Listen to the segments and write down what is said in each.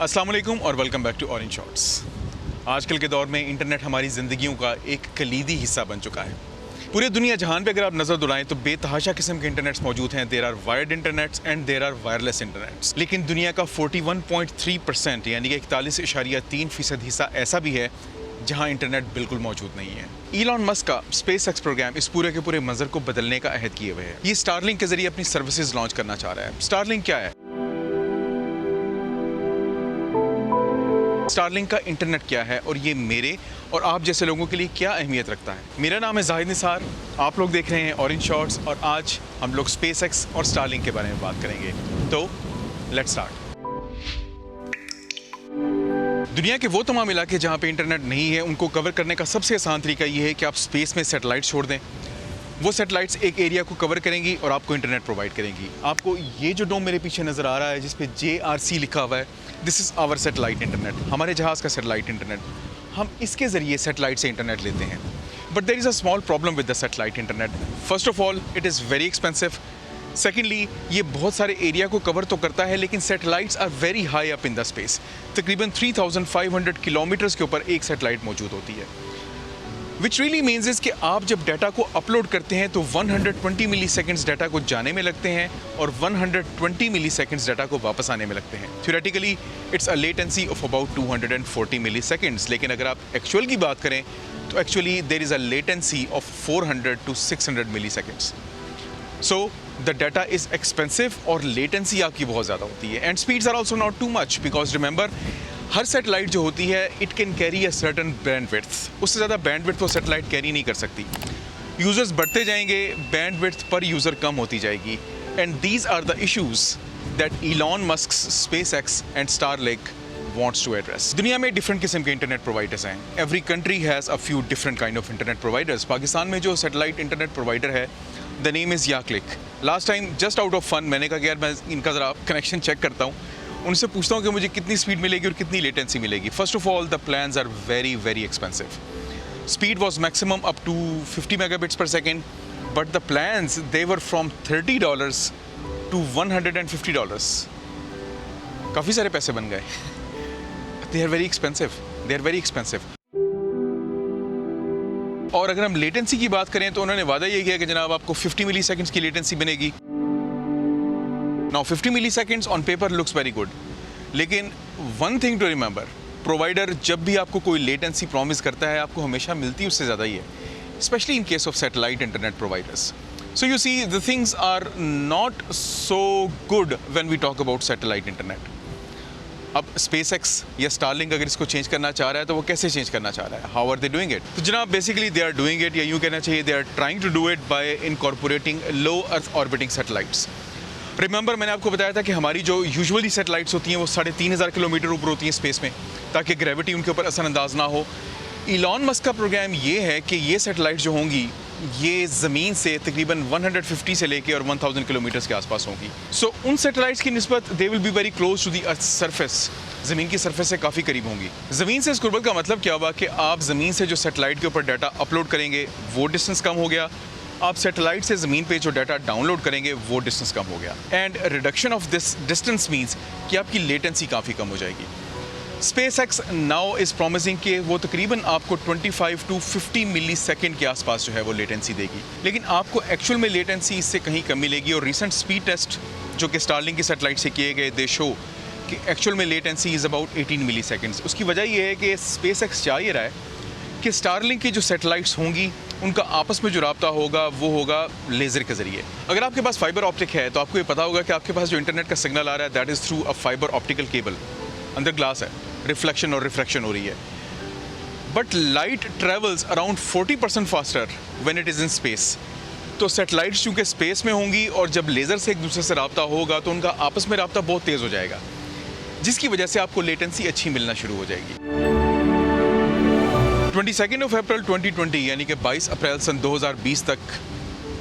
अस्सलाम वालेकुम और welcome back to orange shorts. आजकल के दौर में इंटरनेट हमारी ज़िंदगियों का एक कलीदी हिस्सा बन चुका है। पूरी दुनिया जहान पे अगर आप नज़र दौड़ाएं तो बेतहाशा किस्म के इंटरनेट्स मौजूद हैं। There are wired internets and there are wireless internets. लेकिन दुनिया का 41.3% यानी कि 41.3% हिस्सा ऐसा भी है जहां इंटरनेट बिल्कुल मौजूद नहीं है। इलॉन मस्क का स्पेस एक्स प्रोग्राम इस पूरे के पूरे मंजर को बदलने का अहद किए हुए है। ये स्टारलिंक के जरिए अपनी सर्विसेज लॉन्च करना चाह रहा है। स्टारलिंक क्या है? स्टारलिंक का इंटरनेट क्या है और ये मेरे और आप जैसे लोगों के लिए क्या अहमियत रखता है? मेरा नाम है जाहिद निसार, आप लोग देख रहे हैं ऑरेंज शॉर्ट्स और आज हम लोग स्पेस एक्स और स्टारलिंक के बारे में बात करेंगे। तो लेट्स स्टार्ट। दुनिया के वो तमाम इलाके जहाँ पे इंटरनेट नहीं है उनको कवर करने का सबसे आसान तरीका ये है कि आप स्पेस में सैटेलाइट छोड़ दें। वो सैटेलाइट्स एक एरिया को कवर करेंगी और आपको इंटरनेट प्रोवाइड करेंगी। आपको ये जो डोम मेरे पीछे नज़र आ रहा है जिस पे JRC लिखा हुआ है, this is our satellite internet, हमारे जहाज़ का सैटेलाइट इंटरनेट। हम इसके ज़रिए सैटेलाइट से इंटरनेट लेते हैं। But there is a small problem with the satellite internet. First of all it is very expensive. Secondly ये बहुत सारे एरिया को कवर तो करता है लेकिन satellites are very high up in the space. तकरीबन 3500 किलोमीटर्स के ऊपर एक सैटेलाइट मौजूद होती है। विच रियली मीन्स इज कि आप जब डाटा को अपलोड करते हैं तो 120 मिली सेकेंड्स डाटा को जाने में लगते हैं और 120 मिली सेकेंड्स डाटा को वापस आने में लगते हैं। Theoretically it's a latency of about 240 milliseconds, लेकिन अगर आप एक्चुअल की बात करें तो actually there is a latency of 400 to 600 milliseconds. So the data is expensive और लेटेंसी आपकी बहुत ज़्यादा होती है and speeds are also not too much because remember हर सैटेलाइट जो होती है it can carry a certain bandwidth. उससे ज़्यादा बैंडविड्थ वो सैटेलाइट कैरी नहीं कर सकती। यूज़र्स बढ़ते जाएंगे, बैंडविड्थ पर यूज़र कम होती जाएगी and these are the issues that Elon Musk SpaceX and Starlink wants to address। दुनिया में डिफरेंट किस्म के इंटरनेट प्रोवाइडर्स हैं। Every country has a few different kind of internet providers. Pakistan में जो सैटेलाइट इंटरनेट प्रोवाइडर है the name is Yaclick. Last time just out of fun मैंने कहा कि यार मैं इनका ज़रा कनेक्शन चेक करता हूँ, उनसे पूछता हूँ कि मुझे कितनी स्पीड मिलेगी और कितनी लेटेंसी मिलेगी। First of all the plans are very very expensive. Speed was maximum up to 50 megabits per second but the plans they were from $30 to $150। काफ़ी सारे पैसे बन गए। They are very expensive. They are very expensive. और अगर हम latency की बात करें तो उन्होंने वादा ये किया कि जनाब आपको 50 मिली सेकेंड्स की लेटेंसी बनेगी। Now 50 milliseconds on paper looks very good, लेकिन one thing to remember, provider जब भी आपको कोई लेटेंसी प्रॉमिस करता है आपको हमेशा मिलती उससे ज़्यादा ही है, specially in case of satellite internet providers. So you see the things are not so good when we talk about satellite internet. अब स्पेस एक्स या स्टारलिंक अगर इसको चेंज करना चाह रहा है तो वो कैसे चेंज करना चाह रहा है? How are they doing it? तो जनाब basically they are doing it, या यूँ कहना चाहिए they are trying to do it by incorporating low earth orbiting satellites. Remember मैंने आपको बताया था कि हमारी जो यूजुअली सैटेलाइट्स होती हैं वो 3500 किलोमीटर ऊपर होती हैं स्पेस में, ताकि ग्रेविटी उनके ऊपर असरअंदाज ना हो। इलॉन मस्क का प्रोग्राम ये है कि ये सैटेलाइट जो होंगी ये ज़मीन से तकरीबन 150 से लेके और 1000 किलोमीटर्स के आसपास होंगी। सो उन सैटेलाइट्स की निस्बत they will be very close to the earth surface, ज़मीन की सरफेस से काफ़ी करीब होंगी। ज़मीन से इस कुर्बत का मतलब क्या हुआ कि आप ज़मीन से जो सैटेलाइट के ऊपर डाटा अपलोड करेंगे वो डिस्टेंस कम हो गया, आप सैटेलाइट से ज़मीन पे जो डाटा डाउनलोड करेंगे वो डिस्टेंस कम हो गया and reduction of this distance means कि आपकी लेटेंसी काफ़ी कम हो जाएगी। Space x now is promising कि वो तकरीबन आपको 25 to 50 मिली सेकेंड के आसपास जो है वो लेटेंसी देगी, लेकिन आपको एक्चुअल में लेटेंसी इससे कहीं कम मिलेगी। और रिसेंट स्पीड टेस्ट जो कि स्टारलिंक की सैटेलाइट से किए गए दे शो कि एक्चुअल में latency is about 18 milliseconds. उसकी वजह ये है कि स्पेस एक्स चाह ये रहा है कि स्टारलिंक की जो सैटेलाइट्स होंगी उनका आपस में जो राब्ता होगा वो होगा लेज़र के ज़रिए। अगर आपके पास फाइबर ऑप्टिक है तो आपको ये पता होगा कि आपके पास जो इंटरनेट का सिग्नल आ रहा है that is through a fibre optical cable. अंदर ग्लास है, रिफ्लेक्शन और रिफ्रैक्शन हो रही है, but light travels around 40% faster when it is in space. तो सैटेलाइट्स चूँकि स्पेस में होंगी और जब लेज़र से एक दूसरे से राब्ता होगा तो उनका आपस में राब्ता बहुत तेज़ हो जाएगा, जिसकी वजह से आपको लेटेंसी अच्छी मिलना शुरू हो जाएगी। 22 अप्रैल 2020 यानी कि 22 अप्रैल सन 2020 तक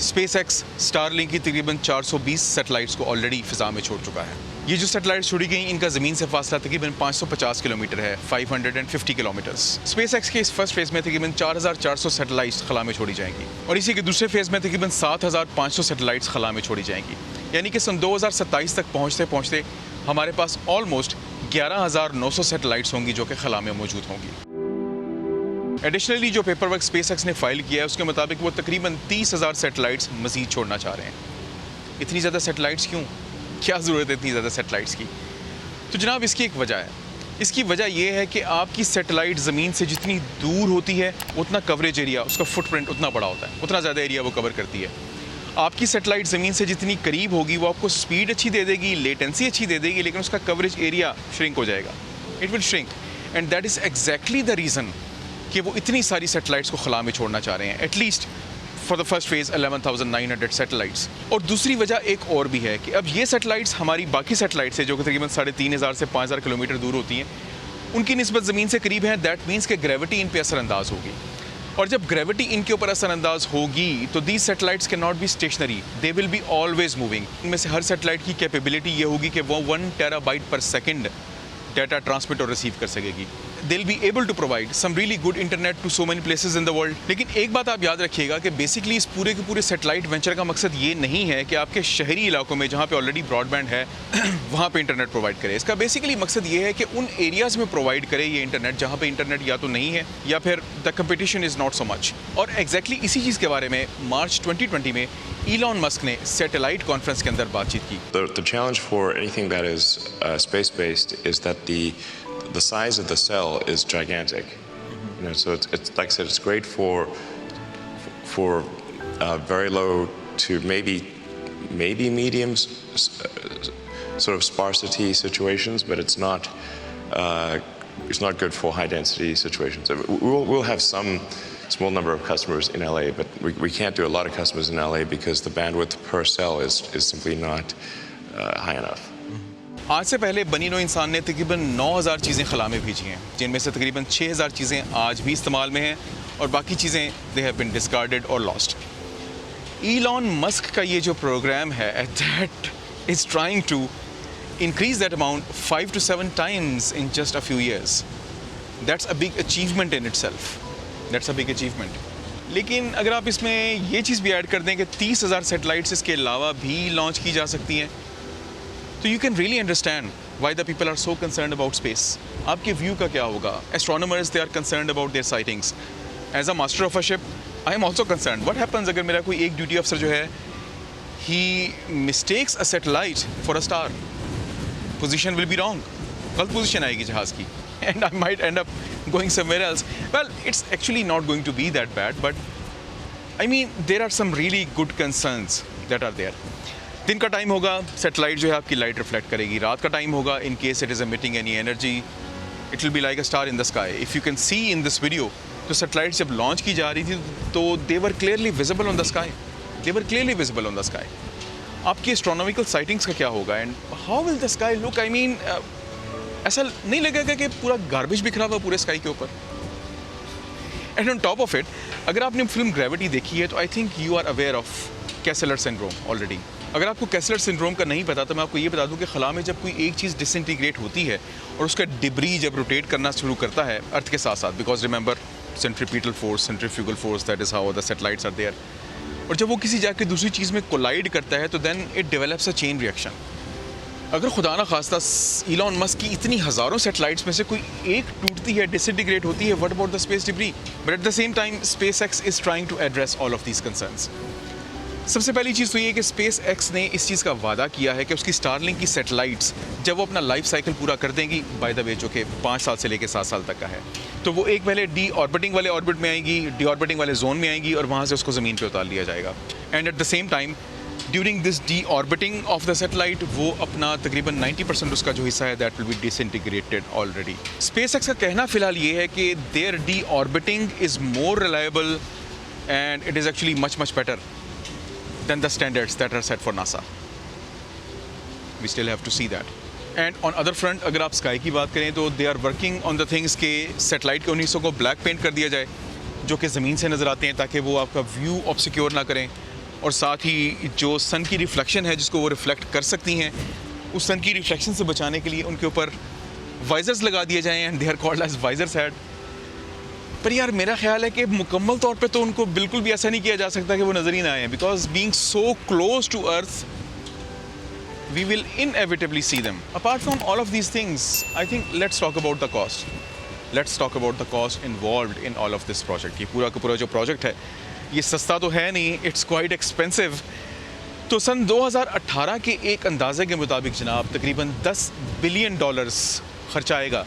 स्पेस एक्स स्टारलिंक की तकरीबन 420 सैटेलाइट्स को ऑलरेडी फ़िज़ा में छोड़ चुका है। ये जो सैटेलाइट्स छोड़ी गई इनका ज़मीन से फासला तकरीबन 550 किलोमीटर है, 550 किलोमीटर्स। स्पेस एक्स के इस फर्स्ट फेज़ में तकरीबन 4400 सैटेलाइट्स खला में छोड़ी जाएंगी और इसी के दूसरे फेज़ में तकरीबन 7500 सैटेलाइट्स खला में छोड़ी जाएंगी, यानी कि सन 2027 तक पहुँचते पहुँचते हमारे पास ऑलमोस्ट 11,900 सैटेलाइट्स होंगी जो कि खला में मौजूद होंगी। एडिशनली जो पेपर वर्क स्पेसएक्स ने फाइल किया है उसके मुताबिक वो तकरीबन 30,000 सैटेलाइट्स मज़ीद छोड़ना चाह रहे हैं। इतनी ज़्यादा सैटेलाइट्स क्यों? क्या ज़रूरत है इतनी ज़्यादा सैटेलाइट्स की? तो जनाब इसकी एक वजह है। इसकी वजह यह है कि आपकी सैटेलाइट ज़मीन से जितनी दूर होती है उतना कवरेज एरिया, उसका फुटप्रिंट उतना बड़ा होता है, उतना ज़्यादा एरिया वो कवर करती है। आपकी सैटेलाइट ज़मीन से जितनी करीब होगी वो आपको स्पीड अच्छी दे देगी, लेटेंसी अच्छी दे देगी, लेकिन उसका कवरेज एरिया श्रिंक हो जाएगा। It will shrink and that is exactly the reason कि वो इतनी सारी सैटेलाइट्स को खला में छोड़ना चाह रहे हैं, at least for the first phase 11,900 satellites. और दूसरी वजह एक और भी है कि अब ये सैटेलाइट्स हमारी बाकी सैटेलाइट से जो कि तकरीबन 3,500 से 5,000 किलोमीटर दूर होती हैं, उनकी निस्बत ज़मीन से करीब है। दैट मीन्स कि ग्रेविटी इन पे असरअंदाज होगी, और जब ग्रेविटी इनके ऊपर असरअंदाज होगी तो these satellites cannot be stationary, they will be always moving. इनमें से हर सैटेलाइट की कैपेबिलिटी ये होगी कि वो 1 terabyte per second data transmit और रिसीव कर सकेगी। They will be able to provide some really good internet to so many places in the world. लेकिन एक बात आप याद रखिएगा कि बेसिकली इस पूरे के पूरे सैटेलाइट वेंचर का मकसद ये नहीं है कि आपके शहरी इलाकों में जहाँ पे ऑलरेडी ब्रॉडबैंड है वहाँ पे इंटरनेट प्रोवाइड करे। इसका बेसिकली मकसद ये है कि उन एरियाज़ में प्रोवाइड करे ये इंटरनेट जहाँ पे इंटरनेट या तो नहीं है या फिर the competition is not so much. और एग्जैक्टली इसी चीज़ के बारे में मार्च 2020 में इलॉन मस्क ने सैटेलाइट कॉन्फ्रेंस के अंदर बातचीत की। The challenge for anything that is space-based is that the size of the cell is gigantic. You know, so it's like I said, it's great for very low to maybe medium sort of sparsity situations, but it's not good for high density situations. We'll have some small number of customers in LA, but we can't do a lot of customers in LA because the bandwidth per cell is simply not high enough. आज से पहले बनी नौ इंसान ने तकरीबन 9,000 चीज़ें खला में भेजी हैं, जिनमें से तकरीबन 6,000 चीज़ें आज भी इस्तेमाल में हैं और बाकी चीज़ें दे हैव बीन डिस्कार्डेड और लॉस्ट। इलॉन मस्क का ये जो प्रोग्राम है that is trying to increase that amount 5 to 7 times in just a few years. That's a big achievement in itself. That's a big achievement. लेकिन अगर आप इसमें ये चीज़ भी ऐड कर दें कि 30,000 सैटेलाइट्स इसके अलावा भी लॉन्च की जा सकती हैं, तो you can really understand why the people are so concerned about space. आपके व्यू का क्या होगा? Astronomers, they are concerned about their sightings. As a master of a ship, I am also concerned. What happens अगर मेरा कोई एक duty अफसर जो है he mistakes a satellite for a star? Position will be wrong. गलत position आएगी जहाज़ की and I might end up going somewhere else. Well, it's actually not going to be that bad, but I mean there are some really good concerns that are there. दिन का time होगा, satellite जो है आपकी light reflect करेगी। रात का time होगा, in case it is emitting any energy, it will be like a star in the sky. If you can see in this video, तो सैटेलाइट जब लॉन्च की जा रही थी तो they were clearly visible on the sky. They were clearly visible on the sky. आपकी astronomical sightings का क्या होगा and how will the sky look? I mean ऐसा नहीं लगेगा कि पूरा गार्बेज बिखरा हुआ पूरे स्काई के ऊपर? And on top of it, अगर आपने फिल्म ग्रेविटी देखी है तो I think you are aware of Kessler syndrome already. अगर आपको कैसलर सिंड्रोम का नहीं पता तो मैं आपको ये बता दूं कि खला में जब कोई एक चीज़ डिसइंटीग्रेट होती है और उसका डिब्री जब रोटेट करना शुरू करता है अर्थ के साथ साथ, because remember centripetal force, centrifugal force, that is how the satellites are there, और जब वो किसी जाके दूसरी चीज़ में कोलाइड करता है तो then it develops a chain reaction. अगर खुदा ना खास्ता इलॉन मस्क की इतनी हज़ारों सैटेलाइट्स में से कोई एक टूटती है, डिसइंटीग्रेट होती है, what about the space debris? But at the same time SpaceX is trying to address all of these concerns. सबसे पहली चीज़ तो ये कि स्पेसएक्स ने इस चीज़ का वादा किया है कि उसकी स्टारलिंक की सैटेलाइट्स जब वो अपना लाइफ साइकिल पूरा कर देंगी, बाय द वे जो कि 5 साल से लेकर 7 साल तक का है, तो वो एक पहले डी ऑर्बिटिंग वाले ऑर्बिट में आएंगी, डी ऑर्बिटिंग वाले जोन में आएंगी और वहाँ से उसको ज़मीन पे उतार लिया जाएगा। And at the same time during this deorbiting of the satellite वो अपना तकरीबन 90% उसका जो हिस्सा है that will be disintegrated already. SpaceX का कहना फ़िलहाल ये है कि there deorbiting is more reliable and it is actually much better than the standards that are set for NASA. We still have to see that. And on other front, अगर आप sky की बात करें तो they are working on the things के satellite के उन हिस्सों को ब्लैक पेंट कर दिया जाए जो कि ज़मीन से नज़र आते हैं ताकि वो आपका व्यू ऑब्सक्योर ना करें, और साथ ही जो सन की रिफ्लेक्शन है जिसको वो रिफ्लेक्ट कर सकती हैं, उस सन की रिफ्लेक्शन से बचाने के लिए उनके ऊपर वाइजर्स लगा दिए जाएँ and they are called as visors head. पर यार मेरा ख्याल है कि मुकम्मल तौर पे तो उनको बिल्कुल भी ऐसा नहीं किया जा सकता कि वो नज़र ही ना आए, because being so close to earth we will inevitably see them. Apart from all of these things, I think let's talk about the cost. Let's talk about the cost involved in all of this project. ये पूरा का पूरा जो project है, ये सस्ता तो है नहीं, it's quite expensive. तो सन 2018 के एक अंदाजे के मुताबिक जनाब तकरीबन $10 बिलियन खर्चा आएगा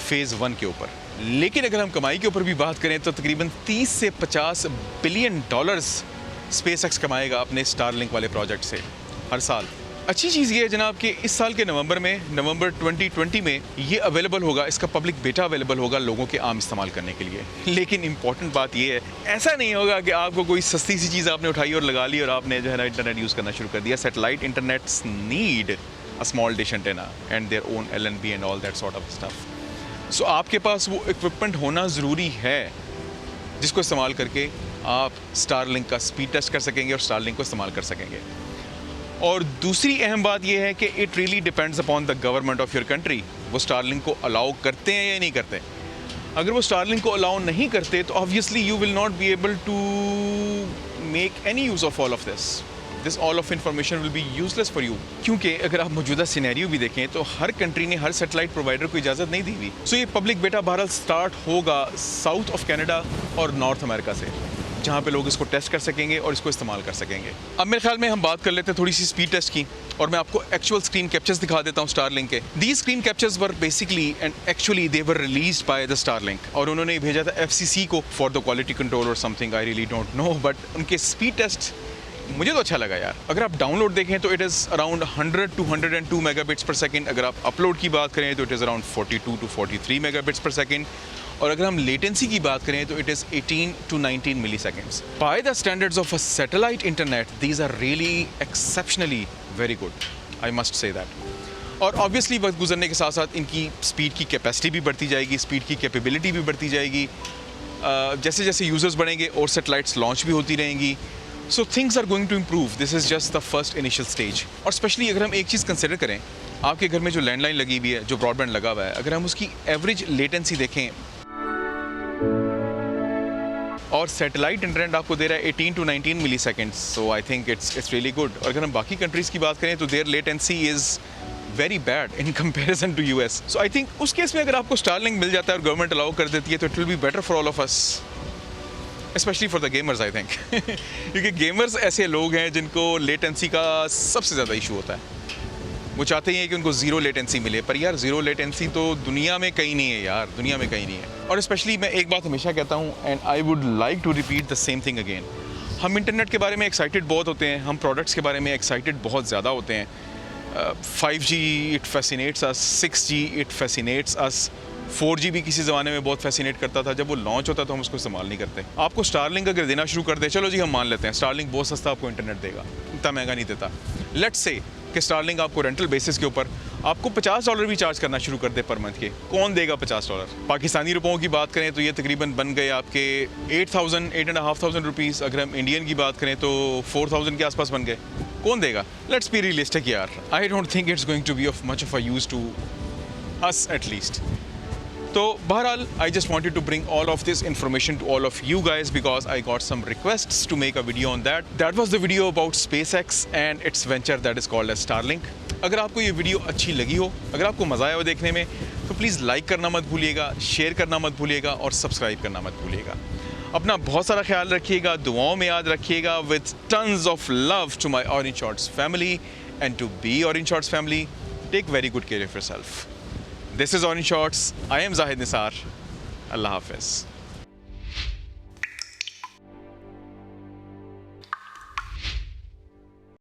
फेज़ 1 के ऊपर. लेकिन अगर हम कमाई के ऊपर भी बात करें तो तकरीबन 30 से 50 बिलियन डॉलर्स स्पेसएक्स कमाएगा अपने स्टारलिंक वाले प्रोजेक्ट से हर साल. अच्छी चीज़ ये है जनाब कि इस साल के नवंबर 2020 में ये अवेलेबल होगा, इसका पब्लिक बेटा अवेलेबल होगा लोगों के आम इस्तेमाल करने के लिए. लेकिन इंपॉर्टेंट बात ये है, ऐसा नहीं होगा कि आपको कोई सस्ती सी चीज़ आपने उठाई और लगा ली और आपने जो है ना इंटरनेट यूज़ करना शुरू कर दिया. Satellite internets need a small dish antenna and their own LNB and all that sort of stuff. So आपके पास वो इक्विपमेंट होना ज़रूरी है जिसको इस्तेमाल करके आप स्टारलिंक का स्पीड टेस्ट कर सकेंगे और स्टारलिंक को इस्तेमाल कर सकेंगे. और दूसरी अहम बात यह है कि it really depends upon the government of your country. वो स्टारलिंक को अलाउ करते हैं या नहीं करते. अगर वो स्टारलिंक को अलाउ नहीं करते तो obviously you will not be able to make any use of all of this all of information will be useless for you. क्योंकि अगर आप मौजूदा सिनेरियो भी देखें तो हर कंट्री ने हर सैटेलाइट प्रोवाइडर को इजाज़त नहीं दी हुई. सो ये पब्लिक बेटा बहरहाल स्टार्ट होगा साउथ ऑफ कनाडा और नॉर्थ अमेरिका से, जहाँ पे लोग इसको टेस्ट कर सकेंगे और इसको इस्तेमाल कर सकेंगे. अब मेरे ख्याल में हम बात कर लेते हैं थोड़ी सी स्पीड टेस्ट की और मैं आपको एक्चुअल स्क्रीन कैप्चर्स दिखा देता हूँ स्टारलिंक के. These screen captures were basically and actually they were released by the Starlink और उन्होंने भेजा था FCC को फॉर द क्वालिटी कंट्रोल और something, I really don't know. But उनके स्पीड टेस्ट मुझे तो अच्छा लगा यार. अगर आप डाउनलोड देखें तो it is around 100 to 102 megabits per second. अगर आप अपलोड की बात करें तो it is around 42 to 43 megabits per second. और अगर हम लेटेंसी की बात करें तो it is 18 to 19 milliseconds. By the standards of a satellite internet these are really exceptionally very good, I must say that. और ऑब्वियसली वक्त गुजरने के साथ साथ इनकी स्पीड की कैपेसिटी भी बढ़ती जाएगी, स्पीड की कैपेबिलिटी भी बढ़ती जाएगी. जैसे जैसे यूज़र्स बढ़ेंगे और सैटेलाइट्स लॉन्च भी होती रहेंगी. So things are going to improve. This is just the first initial stage. और स्पेशली अगर हम एक चीज़ कंसिडर करें, आपके घर में जो लैंडलाइन लगी हुई है, जो ब्रॉडबैंड लगा हुआ है, अगर हम उसकी एवरेज लेटेंसी देखें और सैटेलाइट इंटरनेट आपको दे रहा है 18 to 19 milliseconds. So I think it's really good. और अगर हम बाकी कंट्रीज़ की बात करें तो there latency is very bad in comparison to US. So I think उस केस में अगर आपको स्टारलिंक मिल जाता है और गवर्नमेंट अलाउ कर देती है तो it will be better for all of us, specially for the gamers I think. क्योंकि गेमर्स ऐसे लोग हैं जिनको लेटेंसी का सबसे ज़्यादा इशू होता है. वो चाहते ही हैं कि उनको ज़ीरो लेटेंसी मिले, पर यार ज़ीरो लेटेंसी तो दुनिया में कहीं नहीं है यार, दुनिया में कहीं नहीं है. और स्पेशली मैं एक बात हमेशा कहता हूँ and I would like to repeat the same thing again. हम इंटरनेट के बारे में एक्साइटेड बहुत होते हैं, हम प्रोडक्ट्स के बारे में एक्साइटेड बहुत ज़्यादा होते हैं. 5G it fascinates us, 6G it fascinates us, 4G भी किसी ज़माने में बहुत फैसिनेट करता था. जब वो लॉन्च होता तो हम उसको इस्तेमाल नहीं करते. आपको स्टारलिंक अगर देना शुरू कर दे, चलो जी हम मान लेते हैं स्टारलिंक बहुत सस्ता आपको इंटरनेट देगा, इतना महंगा नहीं देता. लेट्स से कि स्टारलिंक आपको रेंटल बेसिस के ऊपर आपको $50 भी चार्ज करना शुरू कर दे पर मंथ के. कौन देगा $50? पाकिस्तानी रुपयों की बात करें तो ये तकरीबन बन गए आपके 8,500 रुपीज़. अगर हम इंडियन की बात करें तो 4,000 के आसपास बन गए. कौन देगा? लेट्स बी रियलिस्टिक यार. I don't think it's going to be of much of a use to us at least. तो बहरहाल I just wanted to bring all of this information to all of you guys because I got some requests to make a video on that. That was the video about SpaceX and its venture that is called as Starlink. अगर आपको ये video अच्छी लगी हो, अगर आपको मज़ा आया हो देखने में, तो प्लीज़ लाइक करना मत भूलिएगा, शेयर करना मत भूलिएगा और सब्सक्राइब करना मत भूलिएगा. अपना बहुत सारा ख्याल रखिएगा, दुआओं में याद रखिएगा. With tons of love to my Orange Shorts family and to be Orange Shorts family, take very good care of yourself. This is Orange Shorts. I am Zahid Nisar. Allah Hafiz.